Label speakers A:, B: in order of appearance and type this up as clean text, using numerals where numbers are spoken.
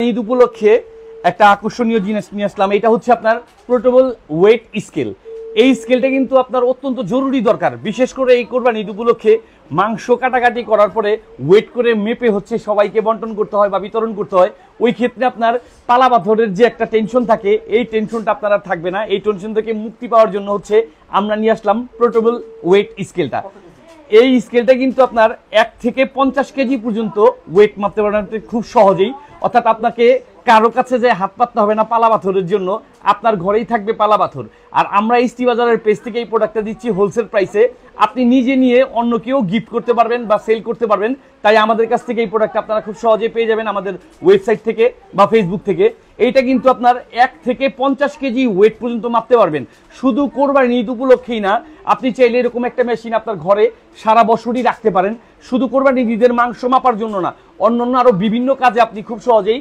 A: ঈদ উপলক্ষে একটা আকর্ষণীয় জিনিস নিয়ে আসলাম। এটা হচ্ছে আপনার পোর্টেবল ওয়েট স্কেল। এই স্কেলটা কিন্তু আপনার অত্যন্ত জরুরি দরকার, বিশেষ করে এই কোরবানি ঈদ উপলক্ষে মাংস কাটাকাটি করার পরে ওয়েট করে মেপে হচ্ছে সবাইকে বন্টন করতে হয় বা বিতরণ করতে হয়। ওই ক্ষেত্রে আপনার পালা পাথরের যে একটা টেনশন থাকে, এই টেনশনটা আপনার আর থাকবে না। এই টেনশন থেকে মুক্তি পাওয়ার জন্য হচ্ছে আমরা নিয়ে আসলাম পোর্টেবল ওয়েট স্কেলটা। এই স্কেলটা কিন্তু আপনার 1 থেকে 50 কেজি পর্যন্ত ওয়েট মাপতে পারবেন খুব সহজেই। অর্থাৎ আপনাকে কারো কাছে যে হাত পাততে হবে না পালা পাথরের জন্য, আপনার ঘরেই থাকবে পালা পাথর। আর আমরা ইস্টি বাজারের পেজ থেকে এই প্রোডাক্টটা দিচ্ছি হোলসেল প্রাইসে। আপনি নিজে নিয়ে অন্য কেউ গিফট করতে পারবেন বা সেল করতে পারবেন। তাই আমাদের কাছ থেকে এই প্রোডাক্টটা আপনারা খুব সহজে পেয়ে যাবেন আমাদের ওয়েবসাইট থেকে বা ফেসবুক থেকে। এইটা কিন্তু আপনার 1 থেকে 50 কেজি ওয়েট পর্যন্ত মাপতে পারবেন। শুধু কোরবানি ঈদ উপলক্ষেই না, আপনি চাইলে এরকম একটা মেশিন আপনার ঘরে সারা বছরই রাখতে পারেন। শুধু কোরবানি ঈদের মাংস মাপার জন্য না, অন্যান্য আরো বিভিন্ন কাজে আপনি খুব সহজেই